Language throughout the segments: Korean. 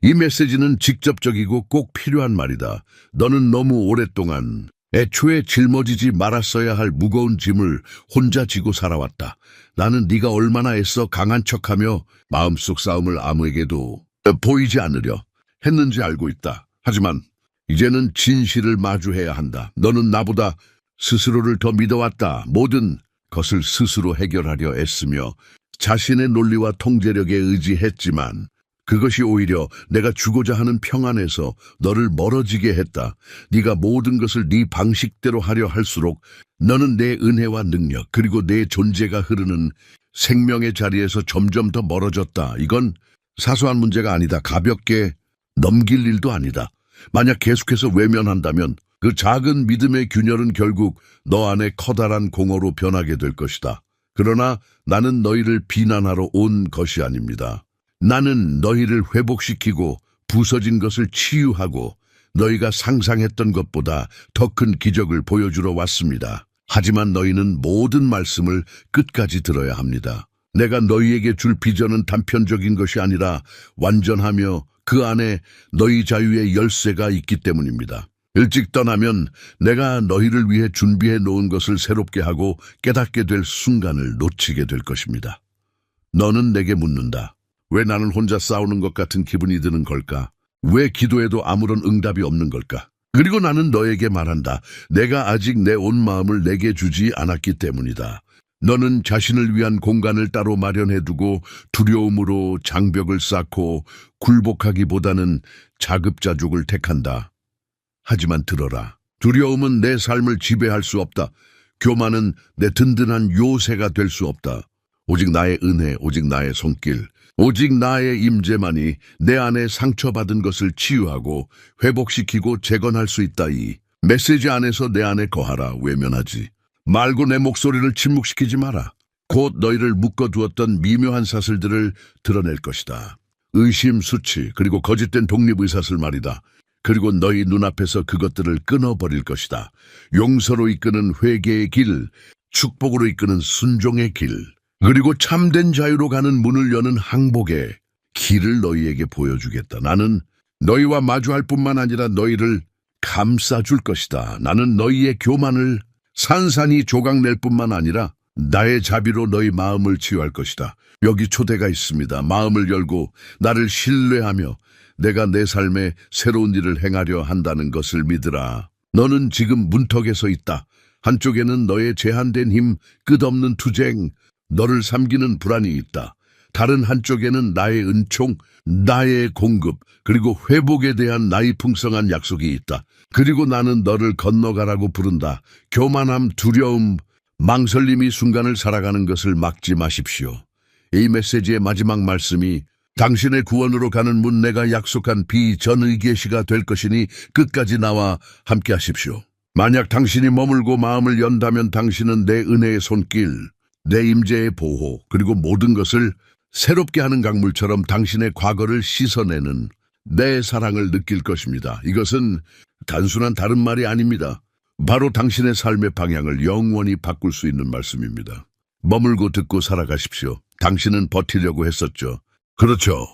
이 메시지는 직접적이고 꼭 필요한 말이다. 너는 너무 오랫동안 애초에 짊어지지 말았어야 할 무거운 짐을 혼자 지고 살아왔다. 나는 네가 얼마나 애써 강한 척하며 마음속 싸움을 아무에게도 보이지 않으려 했는지 알고 있다. 하지만 이제는 진실을 마주해야 한다. 너는 나보다 스스로를 더 믿어왔다. 모든 것을 스스로 해결하려 애쓰며 자신의 논리와 통제력에 의지했지만 그것이 오히려 내가 주고자 하는 평안에서 너를 멀어지게 했다. 네가 모든 것을 네 방식대로 하려 할수록 너는 내 은혜와 능력 그리고 내 존재가 흐르는 생명의 자리에서 점점 더 멀어졌다. 이건 사소한 문제가 아니다. 가볍게 넘길 일도 아니다. 만약 계속해서 외면한다면 그 작은 믿음의 균열은 결국 너 안에 커다란 공허로 변하게 될 것이다. 그러나 나는 너희를 비난하러 온 것이 아닙니다. 나는 너희를 회복시키고 부서진 것을 치유하고 너희가 상상했던 것보다 더 큰 기적을 보여주러 왔습니다. 하지만 너희는 모든 말씀을 끝까지 들어야 합니다. 내가 너희에게 줄 비전은 단편적인 것이 아니라 완전하며 그 안에 너희 자유의 열쇠가 있기 때문입니다. 일찍 떠나면 내가 너희를 위해 준비해 놓은 것을 새롭게 하고 깨닫게 될 순간을 놓치게 될 것입니다. 너는 내게 묻는다. 왜 나는 혼자 싸우는 것 같은 기분이 드는 걸까? 왜 기도해도 아무런 응답이 없는 걸까? 그리고 나는 너에게 말한다. 내가 아직 내 온 마음을 내게 주지 않았기 때문이다. 너는 자신을 위한 공간을 따로 마련해두고 두려움으로 장벽을 쌓고 굴복하기보다는 자급자족을 택한다. 하지만 들어라. 두려움은 내 삶을 지배할 수 없다. 교만은 내 든든한 요새가 될 수 없다. 오직 나의 은혜, 오직 나의 손길, 오직 나의 임재만이 내 안에 상처받은 것을 치유하고 회복시키고 재건할 수 있다. 이 메시지 안에서 내 안에 거하라. 외면하지 말고 내 목소리를 침묵시키지 마라. 곧 너희를 묶어두었던 미묘한 사슬들을 드러낼 것이다. 의심, 수치, 그리고 거짓된 독립의사슬 말이다. 그리고 너희 눈앞에서 그것들을 끊어버릴 것이다. 용서로 이끄는 회개의 길, 축복으로 이끄는 순종의 길, 그리고 참된 자유로 가는 문을 여는 항복의 길을 너희에게 보여주겠다. 나는 너희와 마주할 뿐만 아니라 너희를 감싸줄 것이다. 나는 너희의 교만을 산산이 조각낼 뿐만 아니라 나의 자비로 너희 마음을 치유할 것이다. 여기 초대가 있습니다. 마음을 열고 나를 신뢰하며 내가 내 삶에 새로운 일을 행하려 한다는 것을 믿으라. 너는 지금 문턱에 서 있다. 한쪽에는 너의 제한된 힘, 끝없는 투쟁, 너를 삼키는 불안이 있다. 다른 한쪽에는 나의 은총, 나의 공급, 그리고 회복에 대한 나의 풍성한 약속이 있다. 그리고 나는 너를 건너가라고 부른다. 교만함, 두려움, 망설림이 순간을 살아가는 것을 막지 마십시오. 이 메시지의 마지막 말씀이 당신의 구원으로 가는 문 내가 약속한 비전의 계시가 될 것이니 끝까지 나와 함께 하십시오. 만약 당신이 머물고 마음을 연다면 당신은 내 은혜의 손길, 내 임재의 보호, 그리고 모든 것을 새롭게 하는 강물처럼 당신의 과거를 씻어내는 내 사랑을 느낄 것입니다. 이것은 단순한 다른 말이 아닙니다. 바로 당신의 삶의 방향을 영원히 바꿀 수 있는 말씀입니다. 머물고 듣고 살아가십시오. 당신은 버티려고 했었죠. 그렇죠.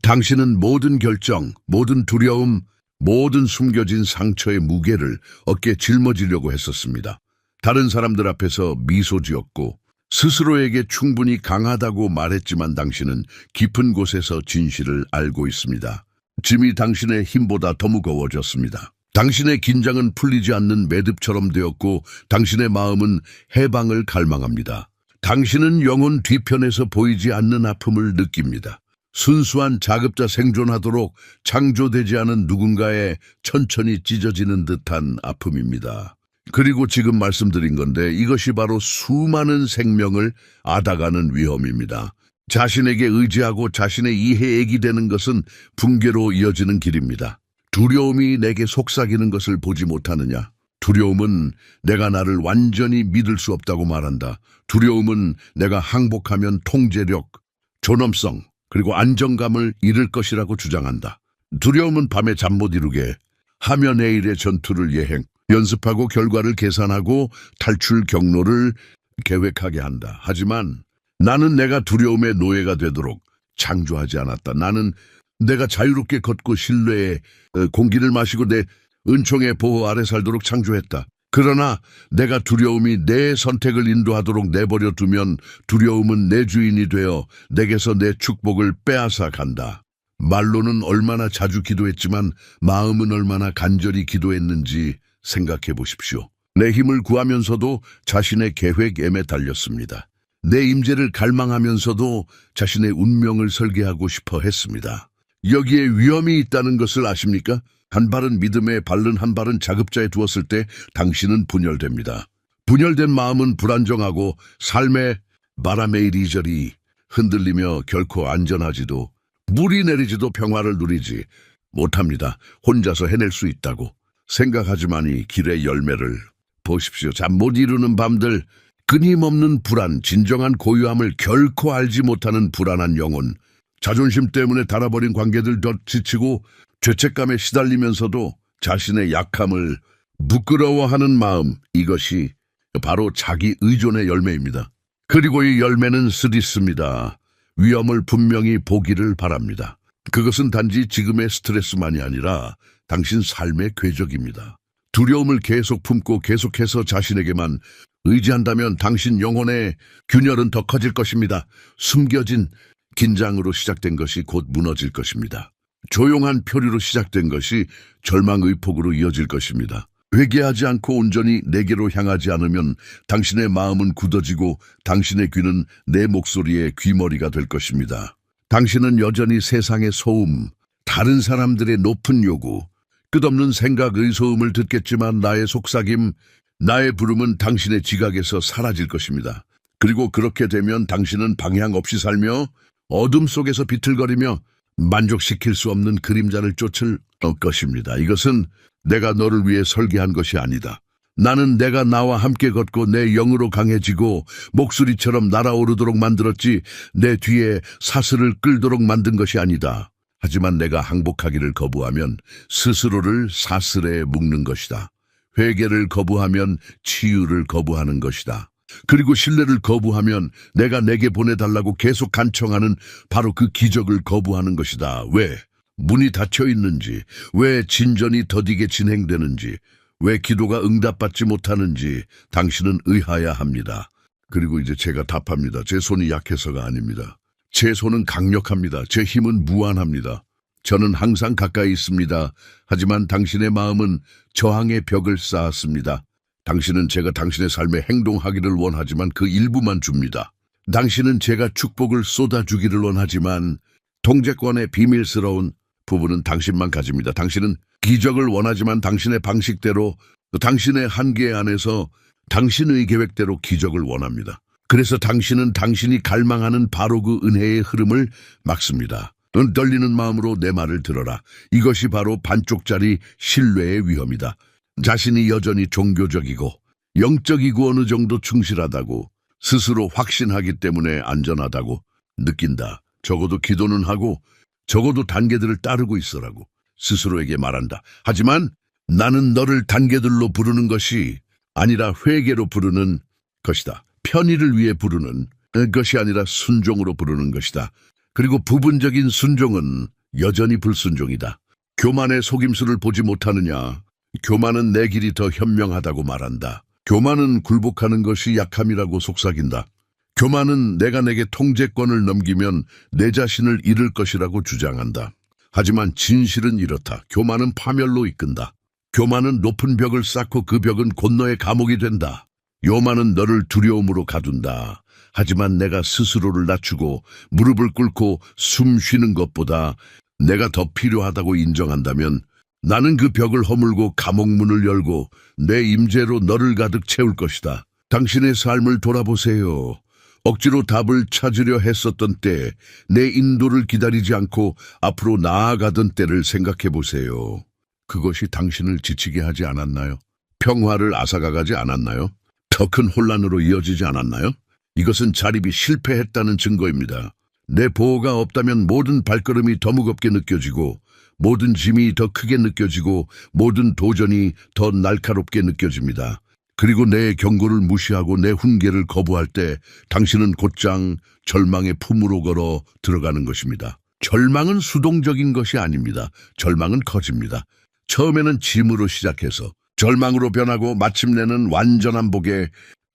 당신은 모든 결정, 모든 두려움, 모든 숨겨진 상처의 무게를 어깨에 짊어지려고 했었습니다. 다른 사람들 앞에서 미소 지었고 스스로에게 충분히 강하다고 말했지만 당신은 깊은 곳에서 진실을 알고 있습니다. 짐이 당신의 힘보다 더 무거워졌습니다. 당신의 긴장은 풀리지 않는 매듭처럼 되었고 당신의 마음은 해방을 갈망합니다. 당신은 영혼 뒤편에서 보이지 않는 아픔을 느낍니다. 순수한 자급자 생존하도록 창조되지 않은 누군가의 천천히 찢어지는 듯한 아픔입니다. 그리고 지금 말씀드린 건데 이것이 바로 수많은 생명을 앗아가는 위험입니다. 자신에게 의지하고 자신의 이해에 기대는 것은 붕괴로 이어지는 길입니다. 두려움이 내게 속삭이는 것을 보지 못하느냐? 두려움은 내가 나를 완전히 믿을 수 없다고 말한다. 두려움은 내가 항복하면 통제력, 존엄성, 그리고 안정감을 잃을 것이라고 주장한다. 두려움은 밤에 잠 못 이루게 하며 내일의 전투를 연습하고 결과를 계산하고 탈출 경로를 계획하게 한다. 하지만 나는 내가 두려움의 노예가 되도록 창조하지 않았다. 나는 내가 자유롭게 걷고 실내에 공기를 마시고 내 은총의 보호 아래 살도록 창조했다. 그러나 내가 두려움이 내 선택을 인도하도록 내버려 두면 두려움은 내 주인이 되어 내게서 내 축복을 빼앗아 간다. 말로는 얼마나 자주 기도했지만 마음은 얼마나 간절히 기도했는지 생각해 보십시오. 내 힘을 구하면서도 자신의 계획엠에 달렸습니다. 내 임재를 갈망하면서도 자신의 운명을 설계하고 싶어 했습니다. 여기에 위험이 있다는 것을 아십니까? 한 발은 믿음에 발른 한 발은 자급자에 두었을 때 당신은 분열됩니다. 분열된 마음은 불안정하고 삶의 바람에 이리저리 흔들리며 결코 안전하지도 물이 내리지도 평화를 누리지 못합니다. 혼자서 해낼 수 있다고 생각하지만이 길의 열매를 보십시오. 잠 못 이루는 밤들, 끊임없는 불안, 진정한 고요함을 결코 알지 못하는 불안한 영혼, 자존심 때문에 달아버린 관계들 더 지치고 죄책감에 시달리면서도 자신의 약함을 부끄러워하는 마음, 이것이 바로 자기 의존의 열매입니다. 그리고 이 열매는 쓰디습니다. 위험을 분명히 보기를 바랍니다. 그것은 단지 지금의 스트레스만이 아니라 당신 삶의 궤적입니다. 두려움을 계속 품고 계속해서 자신에게만 의지한다면 당신 영혼의 균열은 더 커질 것입니다. 숨겨진 긴장으로 시작된 것이 곧 무너질 것입니다. 조용한 표류로 시작된 것이 절망의 폭으로 이어질 것입니다. 회개하지 않고 온전히 내게로 향하지 않으면 당신의 마음은 굳어지고 당신의 귀는 내 목소리의 귀머리가 될 것입니다. 당신은 여전히 세상의 소음, 다른 사람들의 높은 요구, 끝없는 생각의 소음을 듣겠지만 나의 속삭임, 나의 부름은 당신의 지각에서 사라질 것입니다. 그리고 그렇게 되면 당신은 방향 없이 살며 어둠 속에서 비틀거리며 만족시킬 수 없는 그림자를 쫓을 것입니다. 이것은 내가 너를 위해 설계한 것이 아니다. 나는 내가 나와 함께 걷고 내 영으로 강해지고 목소리처럼 날아오르도록 만들었지 내 뒤에 사슬을 끌도록 만든 것이 아니다. 하지만 내가 항복하기를 거부하면 스스로를 사슬에 묶는 것이다. 회개를 거부하면 치유를 거부하는 것이다. 그리고 신뢰를 거부하면 내가 내게 보내달라고 계속 간청하는 바로 그 기적을 거부하는 것이다. 왜? 문이 닫혀 있는지, 왜 진전이 더디게 진행되는지, 왜 기도가 응답받지 못하는지 당신은 의하야 합니다. 그리고 이제 제가 답합니다. 제 손이 약해서가 아닙니다. 제 손은 강력합니다. 제 힘은 무한합니다. 저는 항상 가까이 있습니다. 하지만 당신의 마음은 저항의 벽을 쌓았습니다. 당신은 제가 당신의 삶에 행동하기를 원하지만 그 일부만 줍니다. 당신은 제가 축복을 쏟아주기를 원하지만 통제권의 비밀스러운 부분은 당신만 가집니다. 당신은 기적을 원하지만 당신의 방식대로, 당신의 한계 안에서 당신의 계획대로 기적을 원합니다. 그래서 당신은 당신이 갈망하는 바로 그 은혜의 흐름을 막습니다. 넌 떨리는 마음으로 내 말을 들어라. 이것이 바로 반쪽짜리 신뢰의 위험이다. 자신이 여전히 종교적이고 영적이고 어느 정도 충실하다고 스스로 확신하기 때문에 안전하다고 느낀다. 적어도 기도는 하고 적어도 단계들을 따르고 있어라고 스스로에게 말한다. 하지만 나는 너를 단계들로 부르는 것이 아니라 회개로 부르는 것이다. 편의를 위해 부르는 것이 아니라 순종으로 부르는 것이다. 그리고 부분적인 순종은 여전히 불순종이다. 교만의 속임수를 보지 못하느냐. 교만은 내 길이 더 현명하다고 말한다. 교만은 굴복하는 것이 약함이라고 속삭인다. 교만은 내가 내게 통제권을 넘기면 내 자신을 잃을 것이라고 주장한다. 하지만 진실은 이렇다. 교만은 파멸로 이끈다. 교만은 높은 벽을 쌓고 그 벽은 곧 너의 감옥이 된다. 요만은 너를 두려움으로 가둔다. 하지만 내가 스스로를 낮추고 무릎을 꿇고 숨 쉬는 것보다 내가 더 필요하다고 인정한다면 나는 그 벽을 허물고 감옥문을 열고 내 임재로 너를 가득 채울 것이다. 당신의 삶을 돌아보세요. 억지로 답을 찾으려 했었던 때, 내 인도를 기다리지 않고 앞으로 나아가던 때를 생각해 보세요. 그것이 당신을 지치게 하지 않았나요? 평화를 앗아가지 않았나요? 더 큰 혼란으로 이어지지 않았나요? 이것은 자립이 실패했다는 증거입니다. 내 보호가 없다면 모든 발걸음이 더 무겁게 느껴지고 모든 짐이 더 크게 느껴지고 모든 도전이 더 날카롭게 느껴집니다. 그리고 내 경고를 무시하고 내 훈계를 거부할 때 당신은 곧장 절망의 품으로 걸어 들어가는 것입니다. 절망은 수동적인 것이 아닙니다. 절망은 커집니다. 처음에는 짐으로 시작해서 절망으로 변하고 마침내는 완전한 복에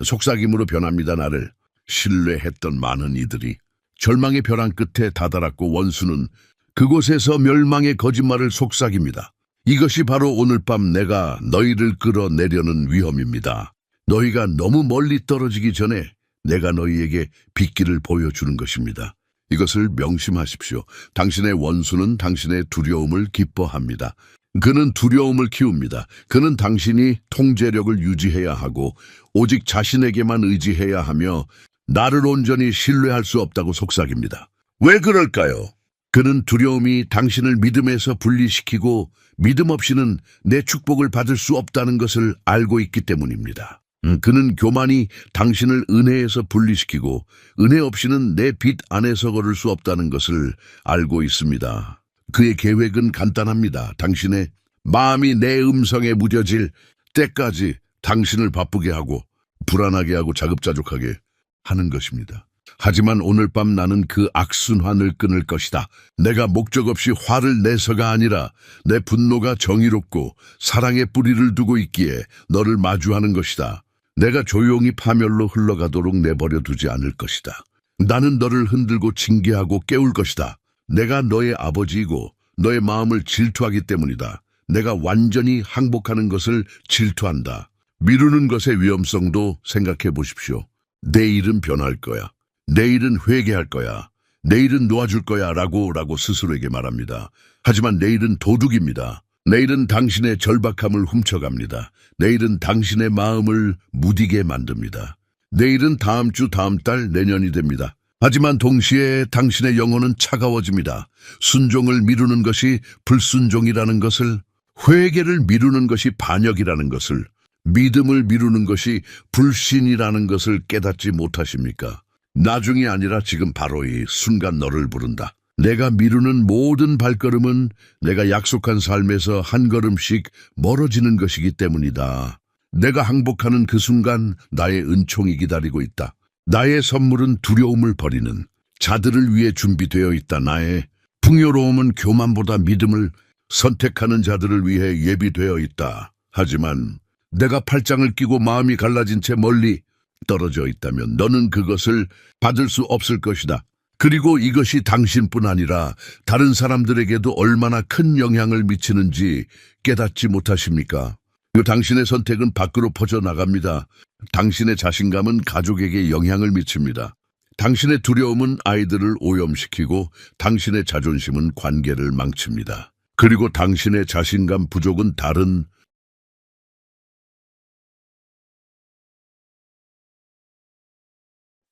속삭임으로 변합니다. 나를 신뢰했던 많은 이들이 절망의 벼랑 끝에 다다랐고 원수는 그곳에서 멸망의 거짓말을 속삭입니다. 이것이 바로 오늘 밤 내가 너희를 끌어내려는 위험입니다. 너희가 너무 멀리 떨어지기 전에 내가 너희에게 빗길을 보여주는 것입니다. 이것을 명심하십시오. 당신의 원수는 당신의 두려움을 기뻐합니다. 그는 두려움을 키웁니다. 그는 당신이 통제력을 유지해야 하고 오직 자신에게만 의지해야 하며 나를 온전히 신뢰할 수 없다고 속삭입니다. 왜 그럴까요? 그는 두려움이 당신을 믿음에서 분리시키고 믿음 없이는 내 축복을 받을 수 없다는 것을 알고 있기 때문입니다. 그는 교만이 당신을 은혜에서 분리시키고 은혜 없이는 내 빛 안에서 걸을 수 없다는 것을 알고 있습니다. 그의 계획은 간단합니다. 당신의 마음이 내 음성에 무뎌질 때까지 당신을 바쁘게 하고 불안하게 하고 자급자족하게 하는 것입니다. 하지만 오늘 밤 나는 그 악순환을 끊을 것이다. 내가 목적 없이 화를 내서가 아니라 내 분노가 정의롭고 사랑의 뿌리를 두고 있기에 너를 마주하는 것이다. 내가 조용히 파멸로 흘러가도록 내버려 두지 않을 것이다. 나는 너를 흔들고 징계하고 깨울 것이다. 내가 너의 아버지이고 너의 마음을 질투하기 때문이다. 내가 완전히 항복하는 것을 질투한다. 미루는 것의 위험성도 생각해 보십시오. 내일은 변할 거야. 내일은 회개할 거야. 내일은 놓아줄 거야 라고 스스로에게 말합니다. 하지만 내일은 도둑입니다. 내일은 당신의 절박함을 훔쳐갑니다. 내일은 당신의 마음을 무디게 만듭니다. 내일은 다음 주, 다음 달, 내년이 됩니다. 하지만 동시에 당신의 영혼은 차가워집니다. 순종을 미루는 것이 불순종이라는 것을, 회개를 미루는 것이 반역이라는 것을, 믿음을 미루는 것이 불신이라는 것을 깨닫지 못하십니까? 나중이 아니라 지금 바로 이 순간 너를 부른다. 내가 미루는 모든 발걸음은 내가 약속한 삶에서 한 걸음씩 멀어지는 것이기 때문이다. 내가 항복하는 그 순간 나의 은총이 기다리고 있다. 나의 선물은 두려움을 버리는 자들을 위해 준비되어 있다. 나의 풍요로움은 교만보다 믿음을 선택하는 자들을 위해 예비되어 있다. 하지만 내가 팔짱을 끼고 마음이 갈라진 채 멀리 떨어져 있다면 너는 그것을 받을 수 없을 것이다. 그리고 이것이 당신뿐 아니라 다른 사람들에게도 얼마나 큰 영향을 미치는지 깨닫지 못하십니까? 당신의 선택은 밖으로 퍼져나갑니다. 당신의 자신감은 가족에게 영향을 미칩니다. 당신의 두려움은 아이들을 오염시키고 당신의 자존심은 관계를 망칩니다. 그리고 당신의 자신감 부족은 다른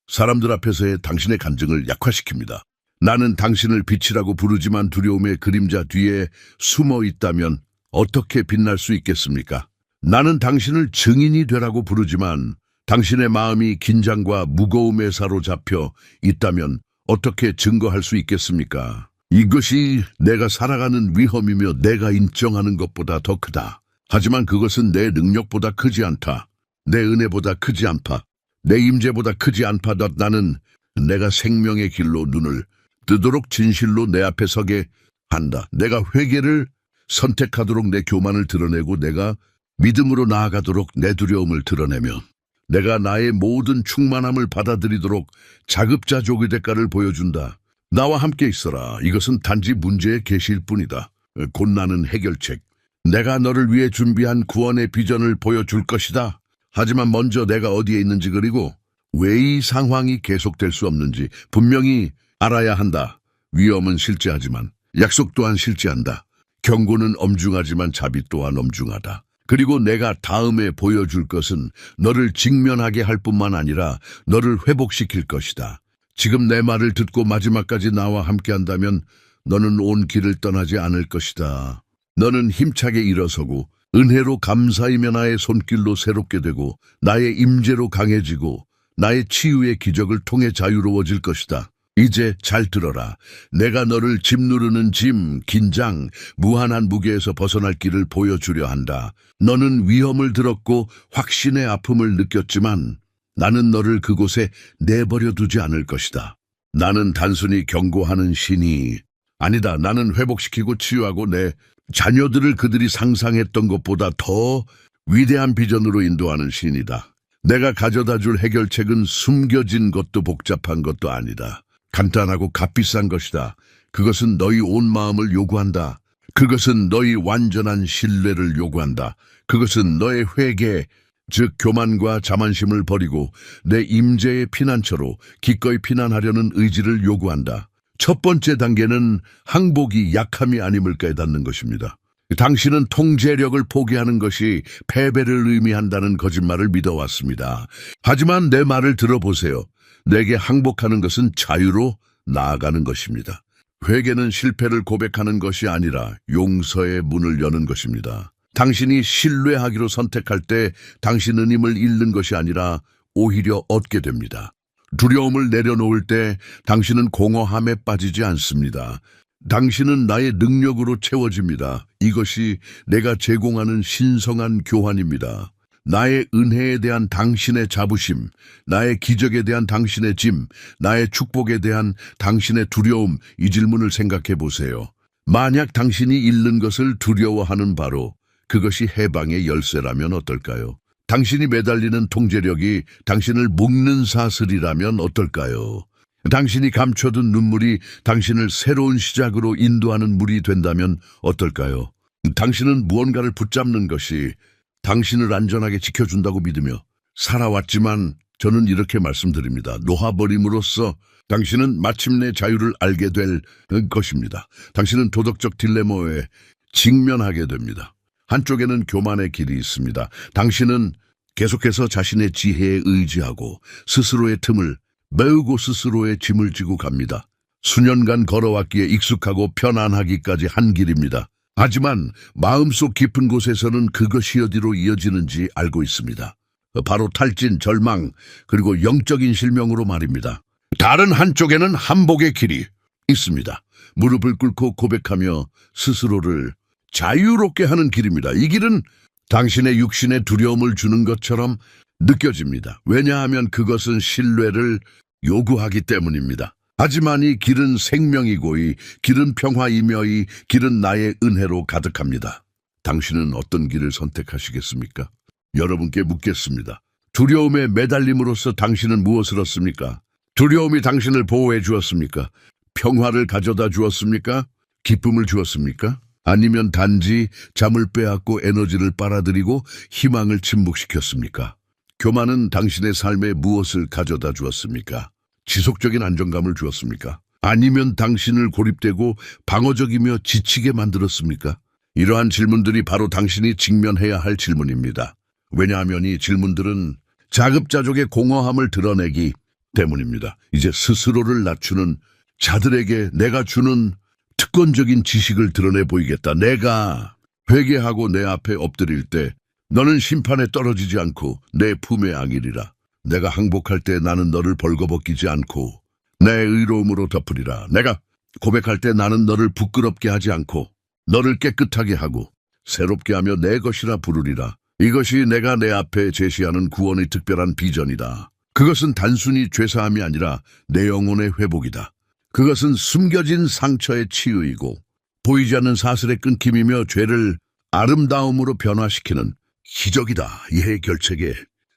사람들 앞에서의 당신의 간증을 약화시킵니다. 나는 당신을 빛이라고 부르지만 두려움의 그림자 뒤에 숨어 있다면 어떻게 빛날 수 있겠습니까? 나는 당신을 증인이 되라고 부르지만 당신의 마음이 긴장과 무거움에 사로잡혀 있다면 어떻게 증거할 수 있겠습니까? 이것이 내가 살아가는 위험이며 내가 인정하는 것보다 더 크다. 하지만 그것은 내 능력보다 크지 않다. 내 은혜보다 크지 않다. 내 임재보다 크지 않다. 나는 내가 생명의 길로 눈을 뜨도록 진실로 내 앞에 서게 한다. 내가 회개를 선택하도록 내 교만을 드러내고 내가 믿음으로 나아가도록 내 두려움을 드러내며 내가 나의 모든 충만함을 받아들이도록 자급자족의 대가를 보여준다. 나와 함께 있어라. 이것은 단지 문제의 계시일 뿐이다. 곧 나는 해결책. 내가 너를 위해 준비한 구원의 비전을 보여줄 것이다. 하지만 먼저 내가 어디에 있는지 그리고 왜 이 상황이 계속될 수 없는지 분명히 알아야 한다. 위험은 실제하지만 약속 또한 실제한다. 경고는 엄중하지만 자비 또한 엄중하다. 그리고 내가 다음에 보여줄 것은 너를 직면하게 할 뿐만 아니라 너를 회복시킬 것이다. 지금 내 말을 듣고 마지막까지 나와 함께한다면 너는 온 길을 떠나지 않을 것이다. 너는 힘차게 일어서고 은혜로 감사이며 나의 손길로 새롭게 되고 나의 임재로 강해지고 나의 치유의 기적을 통해 자유로워질 것이다. 이제 잘 들어라. 내가 너를 짓누르는 짐, 긴장, 무한한 무게에서 벗어날 길을 보여주려 한다. 너는 위험을 들었고 확신의 아픔을 느꼈지만 나는 너를 그곳에 내버려 두지 않을 것이다. 나는 단순히 경고하는 신이 아니다. 나는 회복시키고 치유하고 내 자녀들을 그들이 상상했던 것보다 더 위대한 비전으로 인도하는 신이다. 내가 가져다 줄 해결책은 숨겨진 것도 복잡한 것도 아니다. 간단하고 값비싼 것이다. 그것은 너희 온 마음을 요구한다. 그것은 너희 완전한 신뢰를 요구한다. 그것은 너의 회개, 즉 교만과 자만심을 버리고 내 임재의 피난처로 기꺼이 피난하려는 의지를 요구한다. 첫 번째 단계는 항복이 약함이 아님을 깨닫는 것입니다. 당신은 통제력을 포기하는 것이 패배를 의미한다는 거짓말을 믿어왔습니다. 하지만 내 말을 들어보세요. 내게 항복하는 것은 자유로 나아가는 것입니다. 회개는 실패를 고백하는 것이 아니라 용서의 문을 여는 것입니다. 당신이 신뢰하기로 선택할 때 당신은 힘을 잃는 것이 아니라 오히려 얻게 됩니다. 두려움을 내려놓을 때 당신은 공허함에 빠지지 않습니다. 당신은 나의 능력으로 채워집니다. 이것이 내가 제공하는 신성한 교환입니다. 나의 은혜에 대한 당신의 자부심, 나의 기적에 대한 당신의 짐, 나의 축복에 대한 당신의 두려움, 이 질문을 생각해 보세요. 만약 당신이 잃는 것을 두려워하는 바로 그것이 해방의 열쇠라면 어떨까요? 당신이 매달리는 통제력이 당신을 묶는 사슬이라면 어떨까요? 당신이 감춰둔 눈물이 당신을 새로운 시작으로 인도하는 물이 된다면 어떨까요? 당신은 무언가를 붙잡는 것이 당신을 안전하게 지켜준다고 믿으며 살아왔지만 저는 이렇게 말씀드립니다. 놓아버림으로써 당신은 마침내 자유를 알게 될 것입니다. 당신은 도덕적 딜레마에 직면하게 됩니다. 한쪽에는 교만의 길이 있습니다. 당신은 계속해서 자신의 지혜에 의지하고 스스로의 틈을 메우고 스스로의 짐을 지고 갑니다. 수년간 걸어왔기에 익숙하고 편안하기까지 한 길입니다. 하지만 마음속 깊은 곳에서는 그것이 어디로 이어지는지 알고 있습니다. 바로 탈진, 절망, 그리고 영적인 실명으로 말입니다. 다른 한쪽에는 항복의 길이 있습니다. 무릎을 꿇고 고백하며 스스로를 자유롭게 하는 길입니다. 이 길은 당신의 육신에 두려움을 주는 것처럼 느껴집니다. 왜냐하면 그것은 신뢰를 요구하기 때문입니다. 하지만 이 길은 생명이고 이 길은 평화이며 이 길은 나의 은혜로 가득합니다. 당신은 어떤 길을 선택하시겠습니까? 여러분께 묻겠습니다. 두려움에 매달림으로써 당신은 무엇을 얻습니까? 두려움이 당신을 보호해 주었습니까? 평화를 가져다 주었습니까? 기쁨을 주었습니까? 아니면 단지 잠을 빼앗고 에너지를 빨아들이고 희망을 침묵시켰습니까? 교만은 당신의 삶에 무엇을 가져다 주었습니까? 지속적인 안정감을 주었습니까? 아니면 당신을 고립되고 방어적이며 지치게 만들었습니까? 이러한 질문들이 바로 당신이 직면해야 할 질문입니다. 왜냐하면 이 질문들은 자급자족의 공허함을 드러내기 때문입니다. 이제 스스로를 낮추는 자들에게 내가 주는 특권적인 지식을 드러내 보이겠다. 내가 회개하고 내 앞에 엎드릴 때 너는 심판에 떨어지지 않고 내 품에 안기리라. 내가 항복할 때 나는 너를 벌거벗기지 않고 내 의로움으로 덮으리라. 내가 고백할 때 나는 너를 부끄럽게 하지 않고 너를 깨끗하게 하고 새롭게 하며 내 것이라 부르리라. 이것이 내가 내 앞에 제시하는 구원의 특별한 비전이다. 그것은 단순히 죄사함이 아니라 내 영혼의 회복이다. 그것은 숨겨진 상처의 치유이고 보이지 않는 사슬의 끊김이며 죄를 아름다움으로 변화시키는 기적이다. 이해 결책의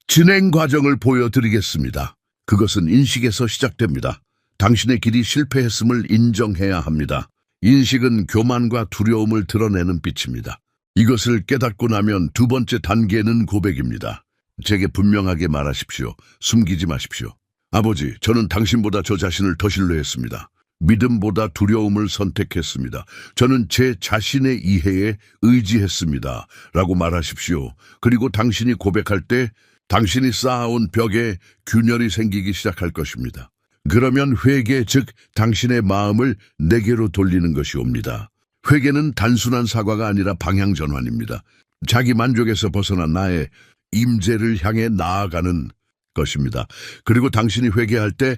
진행 과정을 보여드리겠습니다. 그것은 인식에서 시작됩니다. 당신의 길이 실패했음을 인정해야 합니다. 인식은 교만과 두려움을 드러내는 빛입니다. 이것을 깨닫고 나면 두 번째 단계는 고백입니다. 제게 분명하게 말하십시오. 숨기지 마십시오. 아버지, 저는 당신보다 저 자신을 더 신뢰했습니다. 믿음보다 두려움을 선택했습니다. 저는 제 자신의 이해에 의지했습니다. 라고 말하십시오. 그리고 당신이 고백할 때 당신이 쌓아온 벽에 균열이 생기기 시작할 것입니다. 그러면 회개, 즉 당신의 마음을 내게로 돌리는 것이 옵니다. 회개는 단순한 사과가 아니라 방향 전환입니다. 자기 만족에서 벗어난 나의 임재를 향해 나아가는 것입니다. 그리고 당신이 회개할 때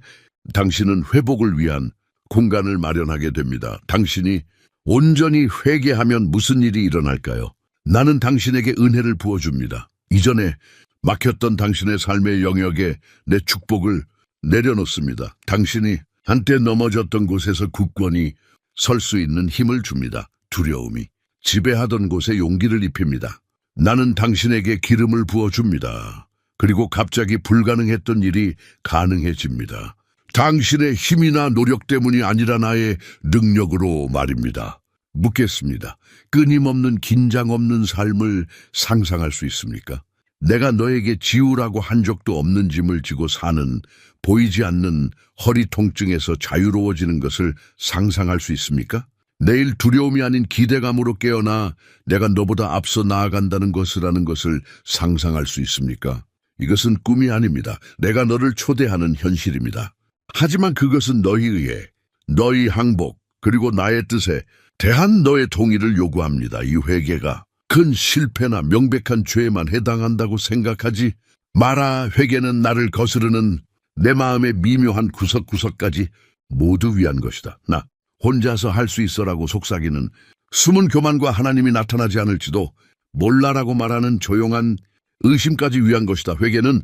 당신은 회복을 위한 공간을 마련하게 됩니다. 당신이 온전히 회개하면 무슨 일이 일어날까요? 나는 당신에게 은혜를 부어줍니다. 이전에 막혔던 당신의 삶의 영역에 내 축복을 내려놓습니다. 당신이 한때 넘어졌던 곳에서 굳건히 설 수 있는 힘을 줍니다. 두려움이 지배하던 곳에 용기를 입힙니다. 나는 당신에게 기름을 부어줍니다. 그리고 갑자기 불가능했던 일이 가능해집니다. 당신의 힘이나 노력 때문이 아니라 나의 능력으로 말입니다. 묻겠습니다. 끊임없는 긴장 없는 삶을 상상할 수 있습니까? 내가 너에게 지우라고 한 적도 없는 짐을 지고 사는 보이지 않는 허리 통증에서 자유로워지는 것을 상상할 수 있습니까? 내일 두려움이 아닌 기대감으로 깨어나 내가 너보다 앞서 나아간다는 것이라는 것을 상상할 수 있습니까? 이것은 꿈이 아닙니다. 내가 너를 초대하는 현실입니다. 하지만 그것은 너희 의해, 너희 항복, 그리고 나의 뜻에 대한 너의 동의를 요구합니다. 이 회개가 큰 실패나 명백한 죄에만 해당한다고 생각하지 마라. 회개는 나를 거스르는 내 마음의 미묘한 구석구석까지 모두 위한 것이다. 나 혼자서 할 수 있어라고 속삭이는 숨은 교만과 하나님이 나타나지 않을지도 몰라라고 말하는 조용한 의심까지 위한 것이다. 회개는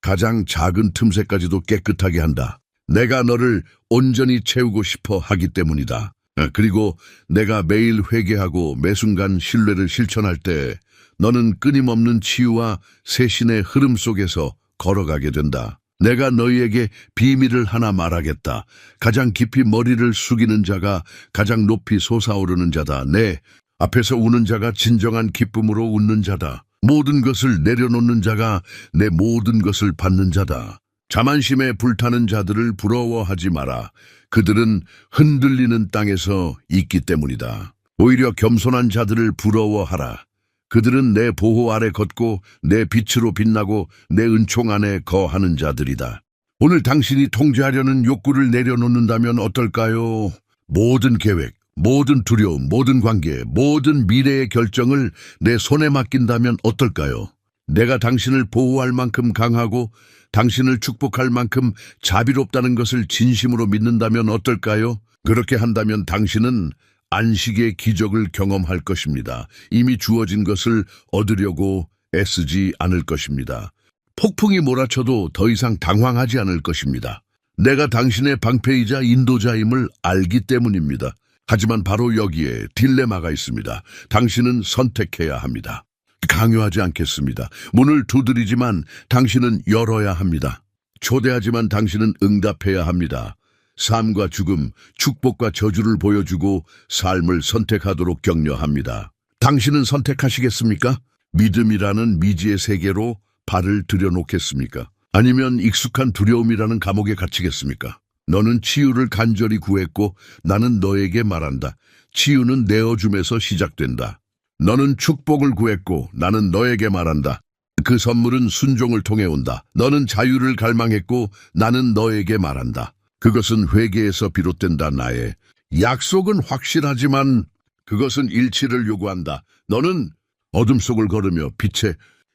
가장 작은 틈새까지도 깨끗하게 한다. 내가 너를 온전히 채우고 싶어 하기 때문이다. 그리고 내가 매일 회개하고 매 순간 신뢰를 실천할 때 너는 끊임없는 치유와 새신의 흐름 속에서 걸어가게 된다. 내가 너희에게 비밀을 하나 말하겠다. 가장 깊이 머리를 숙이는 자가 가장 높이 솟아오르는 자다. 내 앞에서 우는 자가 진정한 기쁨으로 웃는 자다. 모든 것을 내려놓는 자가 내 모든 것을 받는 자다. 자만심에 불타는 자들을 부러워하지 마라. 그들은 흔들리는 땅에서 있기 때문이다. 오히려 겸손한 자들을 부러워하라. 그들은 내 보호 아래 걷고 내 빛으로 빛나고 내 은총 안에 거하는 자들이다. 오늘 당신이 통제하려는 욕구를 내려놓는다면 어떨까요? 모든 계획, 모든 두려움, 모든 관계, 모든 미래의 결정을 내 손에 맡긴다면 어떨까요? 내가 당신을 보호할 만큼 강하고 당신을 축복할 만큼 자비롭다는 것을 진심으로 믿는다면 어떨까요? 그렇게 한다면 당신은 안식의 기적을 경험할 것입니다. 이미 주어진 것을 얻으려고 애쓰지 않을 것입니다. 폭풍이 몰아쳐도 더 이상 당황하지 않을 것입니다. 내가 당신의 방패이자 인도자임을 알기 때문입니다. 하지만 바로 여기에 딜레마가 있습니다. 당신은 선택해야 합니다. 강요하지 않겠습니다. 문을 두드리지만 당신은 열어야 합니다. 초대하지만 당신은 응답해야 합니다. 삶과 죽음, 축복과 저주를 보여주고 삶을 선택하도록 격려합니다. 당신은 선택하시겠습니까? 믿음이라는 미지의 세계로 발을 들여놓겠습니까? 아니면 익숙한 두려움이라는 감옥에 갇히겠습니까? 너는 치유를 간절히 구했고 나는 너에게 말한다. 치유는 내어줌에서 시작된다. 너는 축복을 구했고 나는 너에게 말한다. 그 선물은 순종을 통해 온다. 너는 자유를 갈망했고 나는 너에게 말한다. 그것은 회개에서 비롯된다. 나의 약속은 확실하지만 그것은 일치를 요구한다. 너는 어둠 속을 걸으며 빛의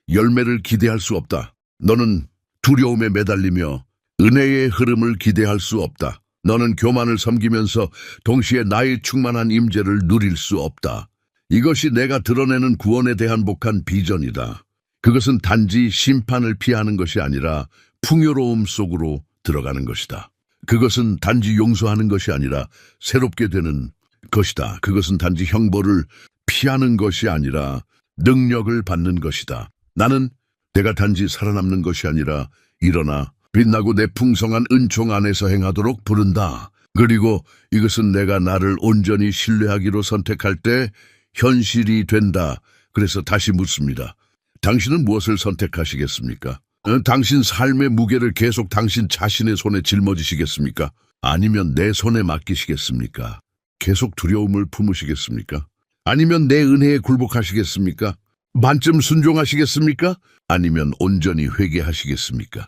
열매를 기대할 수 없다. 너는 두려움에 매달리며 은혜의 흐름을 기대할 수 없다. 너는 교만을 섬기면서 동시에 나의 충만한 임재를 누릴 수 없다. 이것이 내가 드러내는 구원에 대한 복한 비전이다. 그것은 단지 심판을 피하는 것이 아니라 풍요로움 속으로 들어가는 것이다. 그것은 단지 용서하는 것이 아니라 새롭게 되는 것이다. 그것은 단지 형벌을 피하는 것이 아니라 능력을 받는 것이다. 나는 내가 단지 살아남는 것이 아니라 일어나 빛나고 내 풍성한 은총 안에서 행하도록 부른다. 그리고 이것은 내가 나를 온전히 신뢰하기로 선택할 때 현실이 된다. 그래서 다시 묻습니다. 당신은 무엇을 선택하시겠습니까? 당신 삶의 무게를 계속 당신 자신의 손에 짊어지시겠습니까? 아니면 내 손에 맡기시겠습니까? 계속 두려움을 품으시겠습니까? 아니면 내 은혜에 굴복하시겠습니까? 만점 순종하시겠습니까? 아니면 온전히 회개하시겠습니까?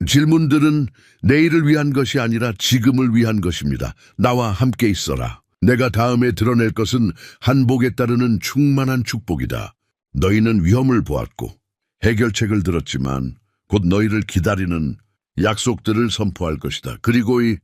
질문들은 내일을 위한 것이 아니라 지금을 위한 것입니다. 나와 함께 있어라. 내가 다음에 드러낼 것은 한복에 따르는 충만한 축복이다. 너희는 위험을 보았고 해결책을 들었지만 곧 너희를 기다리는 약속들을 선포할 것이다. 그리고 이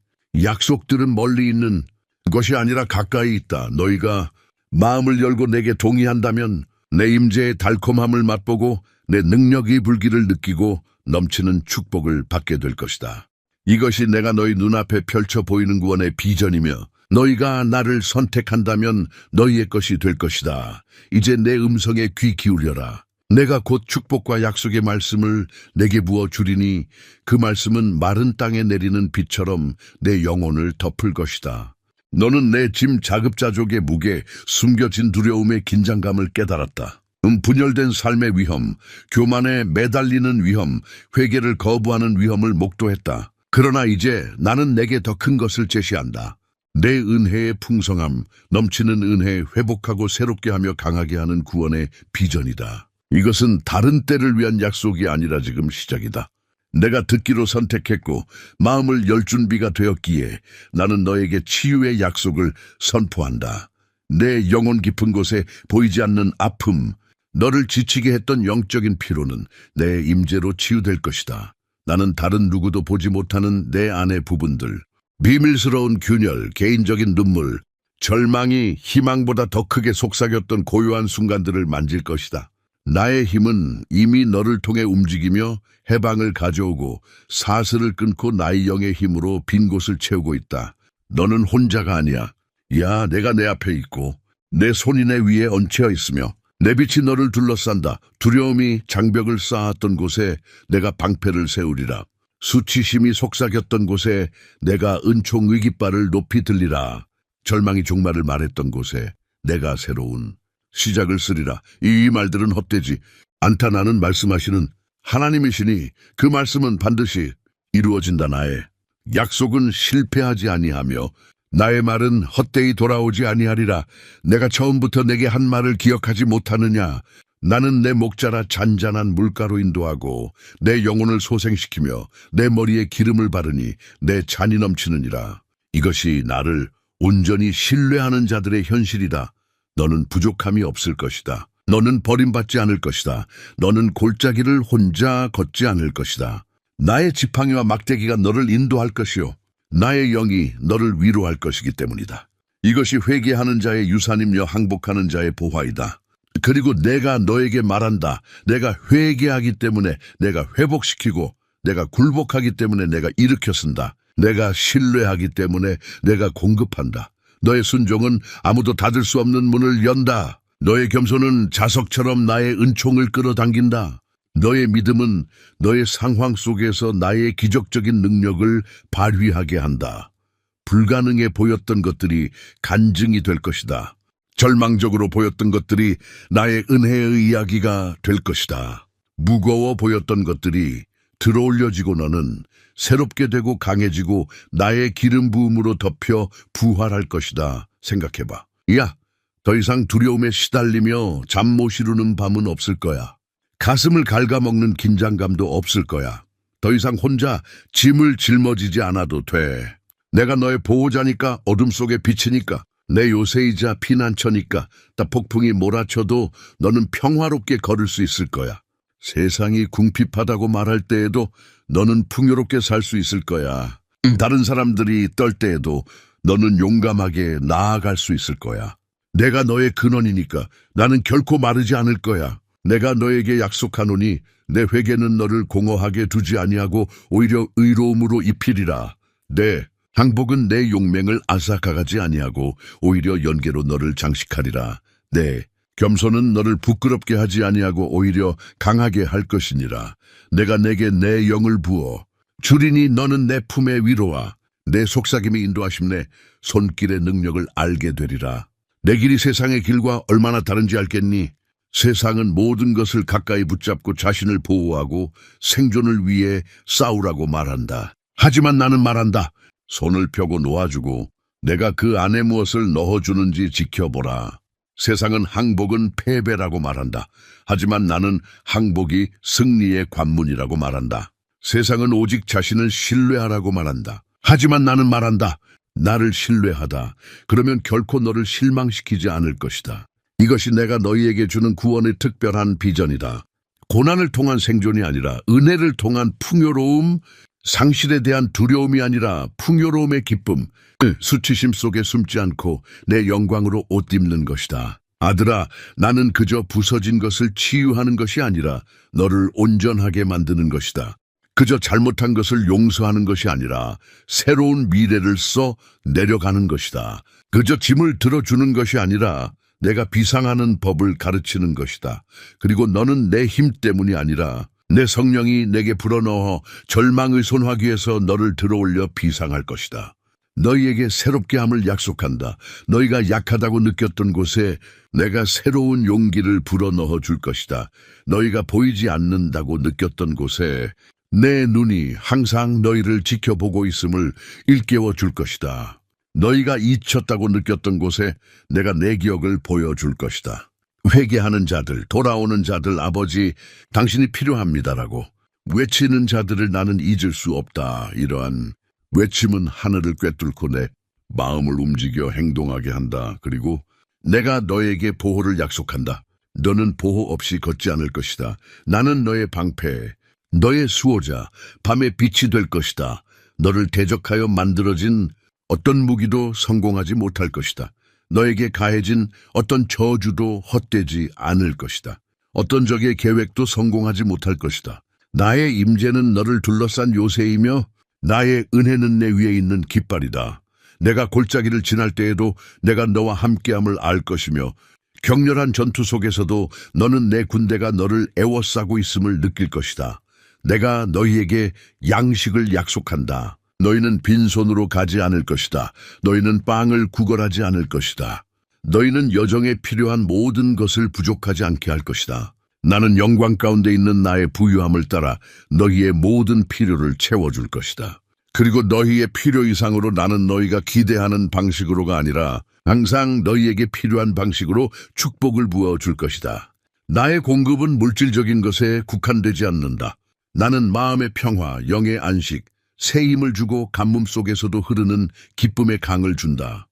약속들은 멀리 있는 것이 아니라 가까이 있다. 너희가 마음을 열고 내게 동의한다면 내 임재의 달콤함을 맛보고 내 능력이 불기를 느끼고 넘치는 축복을 받게 될 것이다. 이것이 내가 너희 눈앞에 펼쳐 보이는 구원의 비전이며 너희가 나를 선택한다면 너희의 것이 될 것이다. 이제 내 음성에 귀 기울여라. 내가 곧 축복과 약속의 말씀을 내게 부어 주리니 그 말씀은 마른 땅에 내리는 비처럼 내 영혼을 덮을 것이다. 너는 내 짐 자급자족의 무게, 숨겨진 두려움의 긴장감을 깨달았다. 분열된 삶의 위험, 교만에 매달리는 위험, 회개를 거부하는 위험을 목도했다. 그러나 이제 나는 내게 더 큰 것을 제시한다. 내 은혜의 풍성함, 넘치는 은혜, 회복하고 새롭게 하며 강하게 하는 구원의 비전이다. 이것은 다른 때를 위한 약속이 아니라 지금 시작이다. 내가 듣기로 선택했고 마음을 열 준비가 되었기에 나는 너에게 치유의 약속을 선포한다. 내 영혼 깊은 곳에 보이지 않는 아픔, 너를 지치게 했던 영적인 피로는 내 임재로 치유될 것이다. 나는 다른 누구도 보지 못하는 내 안의 부분들, 비밀스러운 균열, 개인적인 눈물, 절망이 희망보다 더 크게 속삭였던 고요한 순간들을 만질 것이다. 나의 힘은 이미 너를 통해 움직이며 해방을 가져오고 사슬을 끊고 나의 영의 힘으로 빈 곳을 채우고 있다. 너는 혼자가 아니야. 야, 내가 내 앞에 있고 내 손이 내 위에 얹혀 있으며 내 빛이 너를 둘러싼다. 두려움이 장벽을 쌓았던 곳에 내가 방패를 세우리라. 수치심이 속삭였던 곳에 내가 은총 위깃발을 높이 들리라. 절망이 종말을 말했던 곳에 내가 새로운 시작을 쓰리라. 이 말들은 헛되지 않다. 나는 말씀하시는 하나님이시니 그 말씀은 반드시 이루어진다. 나의 약속은 실패하지 아니하며 나의 말은 헛되이 돌아오지 아니하리라. 내가 처음부터 내게 한 말을 기억하지 못하느냐. 나는 내 목자라 잔잔한 물가로 인도하고 내 영혼을 소생시키며 내 머리에 기름을 바르니 내 잔이 넘치느니라. 이것이 나를 온전히 신뢰하는 자들의 현실이다. 너는 부족함이 없을 것이다. 너는 버림받지 않을 것이다. 너는 골짜기를 혼자 걷지 않을 것이다. 나의 지팡이와 막대기가 너를 인도할 것이요 나의 영이 너를 위로할 것이기 때문이다. 이것이 회개하는 자의 유산이며 항복하는 자의 보화이다. 그리고 내가 너에게 말한다. 내가 회개하기 때문에 내가 회복시키고 내가 굴복하기 때문에 내가 일으켜 쓴다. 내가 신뢰하기 때문에 내가 공급한다. 너의 순종은 아무도 닫을 수 없는 문을 연다. 너의 겸손은 자석처럼 나의 은총을 끌어당긴다. 너의 믿음은 너의 상황 속에서 나의 기적적인 능력을 발휘하게 한다. 불가능해 보였던 것들이 간증이 될 것이다. 절망적으로 보였던 것들이 나의 은혜의 이야기가 될 것이다. 무거워 보였던 것들이 들어올려지고 너는 새롭게 되고 강해지고 나의 기름 부음으로 덮여 부활할 것이다. 생각해봐. 야, 더 이상 두려움에 시달리며 잠 못 이루는 밤은 없을 거야. 가슴을 갉아먹는 긴장감도 없을 거야. 더 이상 혼자 짐을 짊어지지 않아도 돼. 내가 너의 보호자니까, 어둠 속의 빛이니까, 내 요새이자 피난처니까, 딱 폭풍이 몰아쳐도 너는 평화롭게 걸을 수 있을 거야. 세상이 궁핍하다고 말할 때에도 너는 풍요롭게 살 수 있을 거야. 다른 사람들이 떨 때에도 너는 용감하게 나아갈 수 있을 거야. 내가 너의 근원이니까 나는 결코 마르지 않을 거야. 내가 너에게 약속하노니 내 회개는 너를 공허하게 두지 아니하고 오히려 의로움으로 입히리라. 내 항복은 내 용맹을 앗아가지 아니하고 오히려 연계로 너를 장식하리라. 내 겸손은 너를 부끄럽게 하지 아니하고 오히려 강하게 할 것이니라. 내가 내게 내 영을 부어 주리니 너는 내 품에 위로와 내 속삭임이 인도하심내 손길의 능력을 알게 되리라. 내 길이 세상의 길과 얼마나 다른지 알겠니? 세상은 모든 것을 가까이 붙잡고 자신을 보호하고 생존을 위해 싸우라고 말한다. 하지만 나는 말한다. 손을 펴고 놓아주고 내가 그 안에 무엇을 넣어주는지 지켜보라. 세상은 항복은 패배라고 말한다. 하지만 나는 항복이 승리의 관문이라고 말한다. 세상은 오직 자신을 신뢰하라고 말한다. 하지만 나는 말한다. 나를 신뢰하다. 그러면 결코 너를 실망시키지 않을 것이다. 이것이 내가 너희에게 주는 구원의 특별한 비전이다. 고난을 통한 생존이 아니라 은혜를 통한 풍요로움, 상실에 대한 두려움이 아니라 풍요로움의 기쁨, 수치심 속에 숨지 않고 내 영광으로 옷 입는 것이다. 아들아, 나는 그저 부서진 것을 치유하는 것이 아니라 너를 온전하게 만드는 것이다. 그저 잘못한 것을 용서하는 것이 아니라 새로운 미래를 써 내려가는 것이다. 그저 짐을 들어주는 것이 아니라 내가 비상하는 법을 가르치는 것이다. 그리고 너는 내 힘 때문이 아니라 내 성령이 내게 불어넣어 절망의 소화기에서 너를 들어올려 비상할 것이다. 너희에게 새롭게 함을 약속한다. 너희가 약하다고 느꼈던 곳에 내가 새로운 용기를 불어넣어 줄 것이다. 너희가 보이지 않는다고 느꼈던 곳에 내 눈이 항상 너희를 지켜보고 있음을 일깨워 줄 것이다. 너희가 잊혔다고 느꼈던 곳에 내가 내 기억을 보여줄 것이다. 회개하는 자들, 돌아오는 자들, 아버지, 당신이 필요합니다라고 외치는 자들을 나는 잊을 수 없다. 이러한 외침은 하늘을 꿰뚫고 내 마음을 움직여 행동하게 한다. 그리고 내가 너에게 보호를 약속한다. 너는 보호 없이 걷지 않을 것이다. 나는 너의 방패, 너의 수호자, 밤의 빛이 될 것이다. 너를 대적하여 만들어진 어떤 무기도 성공하지 못할 것이다. 너에게 가해진 어떤 저주도 헛되지 않을 것이다. 어떤 적의 계획도 성공하지 못할 것이다. 나의 임재는 너를 둘러싼 요새이며 나의 은혜는 내 위에 있는 깃발이다. 내가 골짜기를 지날 때에도 내가 너와 함께함을 알 것이며 격렬한 전투 속에서도 너는 내 군대가 너를 애워싸고 있음을 느낄 것이다. 내가 너희에게 양식을 약속한다. 너희는 빈손으로 가지 않을 것이다. 너희는 빵을 구걸하지 않을 것이다. 너희는 여정에 필요한 모든 것을 부족하지 않게 할 것이다. 나는 영광 가운데 있는 나의 부유함을 따라 너희의 모든 필요를 채워줄 것이다. 그리고 너희의 필요 이상으로 나는 너희가 기대하는 방식으로가 아니라 항상 너희에게 필요한 방식으로 축복을 부어줄 것이다. 나의 공급은 물질적인 것에 국한되지 않는다. 나는 마음의 평화, 영의 안식, 새 힘을 주고 가뭄 속에서도 흐르는 기쁨의 강을 준다.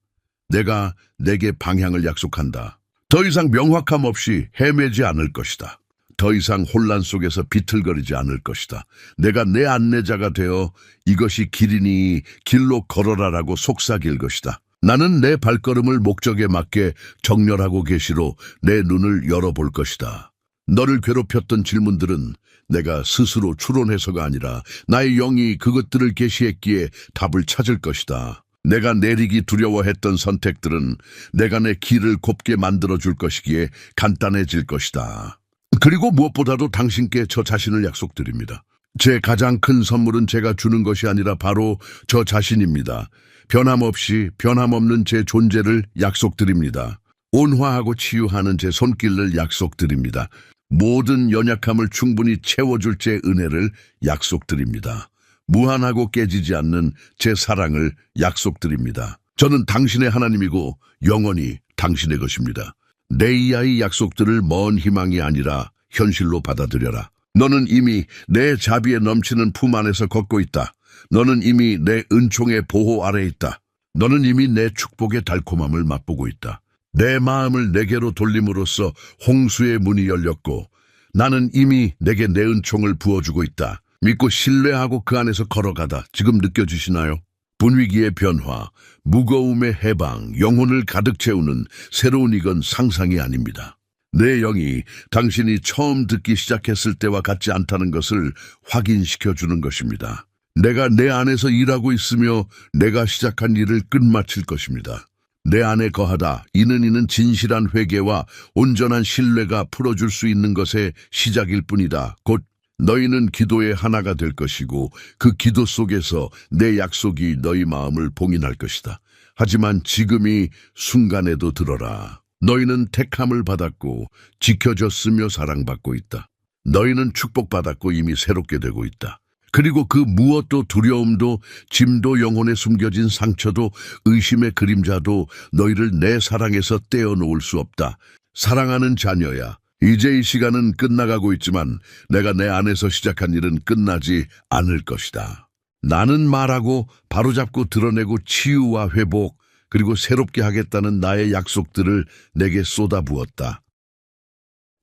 내가 내게 방향을 약속한다. 더 이상 명확함 없이 헤매지 않을 것이다. 더 이상 혼란 속에서 비틀거리지 않을 것이다. 내가 내 안내자가 되어 이것이 길이니 길로 걸어라라고 속삭일 것이다. 나는 내 발걸음을 목적에 맞게 정렬하고 계시로 내 눈을 열어볼 것이다. 너를 괴롭혔던 질문들은 내가 스스로 추론해서가 아니라 나의 영이 그것들을 계시했기에 답을 찾을 것이다. 내가 내리기 두려워했던 선택들은 내가 내 길을 곱게 만들어줄 것이기에 간단해질 것이다. 그리고 무엇보다도 당신께 저 자신을 약속드립니다. 제 가장 큰 선물은 제가 주는 것이 아니라 바로 저 자신입니다. 변함없이 변함없는 제 존재를 약속드립니다. 온화하고 치유하는 제 손길을 약속드립니다. 모든 연약함을 충분히 채워줄 제 은혜를 약속드립니다. 무한하고 깨지지 않는 제 사랑을 약속드립니다. 저는 당신의 하나님이고 영원히 당신의 것입니다. 내 이하의 약속들을 먼 희망이 아니라 현실로 받아들여라. 너는 이미 내 자비에 넘치는 품 안에서 걷고 있다. 너는 이미 내 은총의 보호 아래 있다. 너는 이미 내 축복의 달콤함을 맛보고 있다. 내 마음을 내게로 돌림으로써 홍수의 문이 열렸고 나는 이미 내게 내 은총을 부어주고 있다. 믿고 신뢰하고 그 안에서 걸어가다 지금 느껴지시나요? 분위기의 변화, 무거움의 해방, 영혼을 가득 채우는 새로운 이건 상상이 아닙니다. 내 영이 당신이 처음 듣기 시작했을 때와 같지 않다는 것을 확인시켜주는 것입니다. 내가 내 안에서 일하고 있으며 내가 시작한 일을 끝마칠 것입니다. 내 안에 거하다. 이는 진실한 회개와 온전한 신뢰가 풀어줄 수 있는 것의 시작일 뿐이다. 곧 너희는 기도의 하나가 될 것이고 그 기도 속에서 내 약속이 너희 마음을 봉인할 것이다. 하지만 지금이 순간에도 들어라. 너희는 택함을 받았고 지켜졌으며 사랑받고 있다. 너희는 축복받았고 이미 새롭게 되고 있다. 그리고 그 무엇도 두려움도 짐도 영혼에 숨겨진 상처도 의심의 그림자도 너희를 내 사랑에서 떼어놓을 수 없다. 사랑하는 자녀야, 이제 이 시간은 끝나가고 있지만 내가 내 안에서 시작한 일은 끝나지 않을 것이다. 나는 말하고 바로잡고 드러내고 치유와 회복 그리고 새롭게 하겠다는 나의 약속들을 내게 쏟아부었다.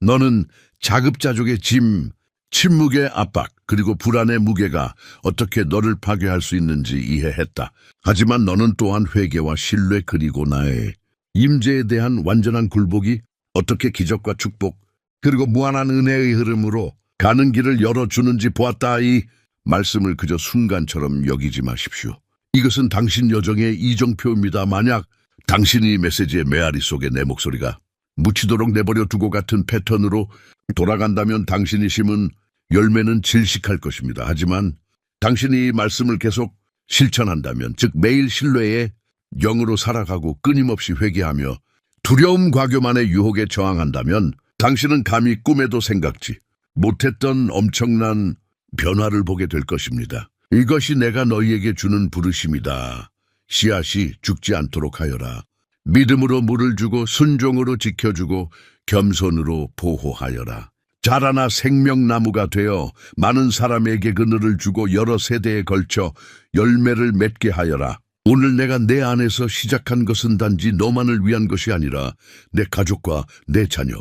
너는 자급자족의 짐, 침묵의 압박, 그리고 불안의 무게가 어떻게 너를 파괴할 수 있는지 이해했다. 하지만 너는 또한 회개와 신뢰 그리고 나의 임재에 대한 완전한 굴복이 어떻게 기적과 축복, 그리고 무한한 은혜의 흐름으로 가는 길을 열어주는지 보았다. 이 말씀을 그저 순간처럼 여기지 마십시오. 이것은 당신 여정의 이정표입니다. 만약 당신이 메시지의 메아리 속에 내 목소리가 묻히도록 내버려 두고 같은 패턴으로 돌아간다면 당신이 심은 열매는 질식할 것입니다. 하지만 당신이 이 말씀을 계속 실천한다면, 즉 매일 신뢰의 영으로 살아가고 끊임없이 회개하며 두려움 과교만의 유혹에 저항한다면 당신은 감히 꿈에도 생각지 못했던 엄청난 변화를 보게 될 것입니다. 이것이 내가 너희에게 주는 부르심이다. 씨앗이 죽지 않도록 하여라. 믿음으로 물을 주고 순종으로 지켜주고 겸손으로 보호하여라. 자라나 생명나무가 되어 많은 사람에게 그늘을 주고 여러 세대에 걸쳐 열매를 맺게 하여라. 오늘 내가 내 안에서 시작한 것은 단지 너만을 위한 것이 아니라 내 가족과 내 자녀,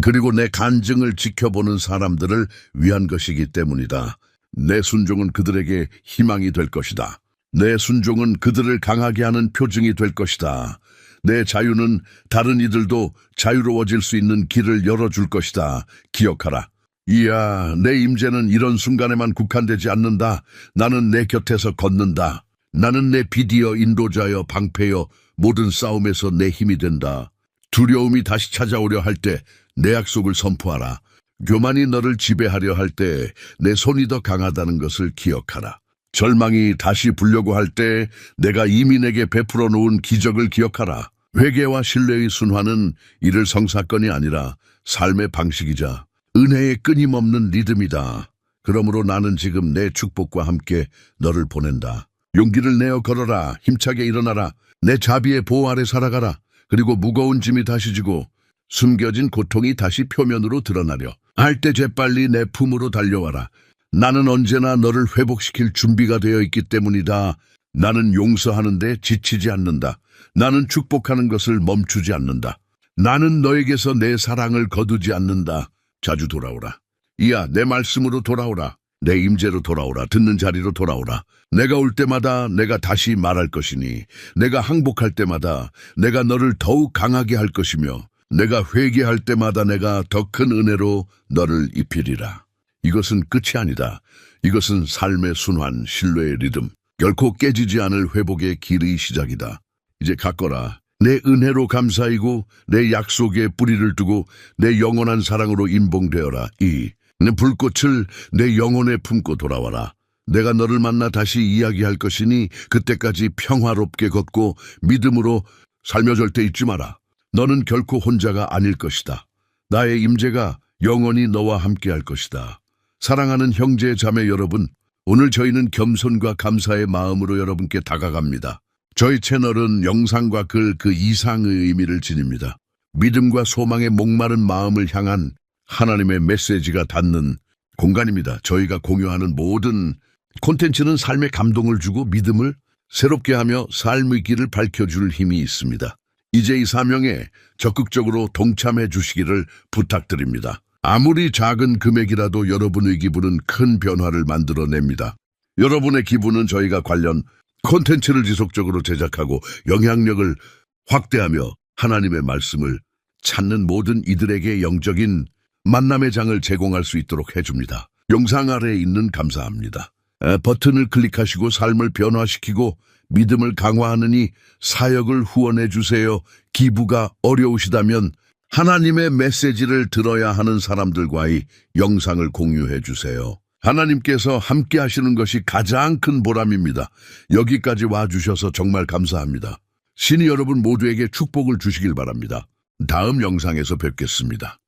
그리고 내 간증을 지켜보는 사람들을 위한 것이기 때문이다. 내 순종은 그들에게 희망이 될 것이다. 내 순종은 그들을 강하게 하는 표징이 될 것이다. 내 자유는 다른 이들도 자유로워질 수 있는 길을 열어줄 것이다. 기억하라. 이야, 내 임재는 이런 순간에만 국한되지 않는다. 나는 내 곁에서 걷는다. 나는 내 비디어 인도자여 방패여 모든 싸움에서 내 힘이 된다. 두려움이 다시 찾아오려 할 때 내 약속을 선포하라. 교만이 너를 지배하려 할 때 내 손이 더 강하다는 것을 기억하라. 절망이 다시 불려고 할 때 내가 이미 내게 베풀어 놓은 기적을 기억하라. 회개와 신뢰의 순환은 이를 성사건이 아니라 삶의 방식이자 은혜의 끊임없는 리듬이다. 그러므로 나는 지금 내 축복과 함께 너를 보낸다. 용기를 내어 걸어라. 힘차게 일어나라. 내 자비의 보호 아래 살아가라. 그리고 무거운 짐이 다시 지고 숨겨진 고통이 다시 표면으로 드러나려 할 때 재빨리 내 품으로 달려와라. 나는 언제나 너를 회복시킬 준비가 되어 있기 때문이다. 나는 용서하는데 지치지 않는다. 나는 축복하는 것을 멈추지 않는다. 나는 너에게서 내 사랑을 거두지 않는다. 자주 돌아오라. 이야, 내 말씀으로 돌아오라. 내 임재로 돌아오라. 듣는 자리로 돌아오라. 내가 올 때마다 내가 다시 말할 것이니 내가 항복할 때마다 내가 너를 더욱 강하게 할 것이며 내가 회개할 때마다 내가 더 큰 은혜로 너를 입히리라. 이것은 끝이 아니다. 이것은 삶의 순환, 신뢰의 리듬, 결코 깨지지 않을 회복의 길의 시작이다. 이제 갔거라. 내 은혜로 감사이고 내 약속에 뿌리를 두고 내 영원한 사랑으로 인봉되어라. 내 불꽃을 내 영혼에 품고 돌아와라. 내가 너를 만나 다시 이야기할 것이니 그때까지 평화롭게 걷고 믿음으로 살며 절대 잊지 마라. 너는 결코 혼자가 아닐 것이다. 나의 임재가 영원히 너와 함께할 것이다. 사랑하는 형제 자매 여러분, 오늘 저희는 겸손과 감사의 마음으로 여러분께 다가갑니다. 저희 채널은 영상과 글 그 이상의 의미를 지닙니다. 믿음과 소망의 목마른 마음을 향한 하나님의 메시지가 닿는 공간입니다. 저희가 공유하는 모든 콘텐츠는 삶의 감동을 주고 믿음을 새롭게 하며 삶의 길을 밝혀줄 힘이 있습니다. 이제 이 사명에 적극적으로 동참해 주시기를 부탁드립니다. 아무리 작은 금액이라도 여러분의 기부는 큰 변화를 만들어냅니다. 여러분의 기부는 저희가 관련 콘텐츠를 지속적으로 제작하고 영향력을 확대하며 하나님의 말씀을 찾는 모든 이들에게 영적인 만남의 장을 제공할 수 있도록 해줍니다. 영상 아래에 있는 감사합니다. 버튼을 클릭하시고 삶을 변화시키고 믿음을 강화하느니 사역을 후원해 주세요. 기부가 어려우시다면 하나님의 메시지를 들어야 하는 사람들과의 영상을 공유해 주세요. 하나님께서 함께 하시는 것이 가장 큰 보람입니다. 여기까지 와주셔서 정말 감사합니다. 신이 여러분 모두에게 축복을 주시길 바랍니다. 다음 영상에서 뵙겠습니다.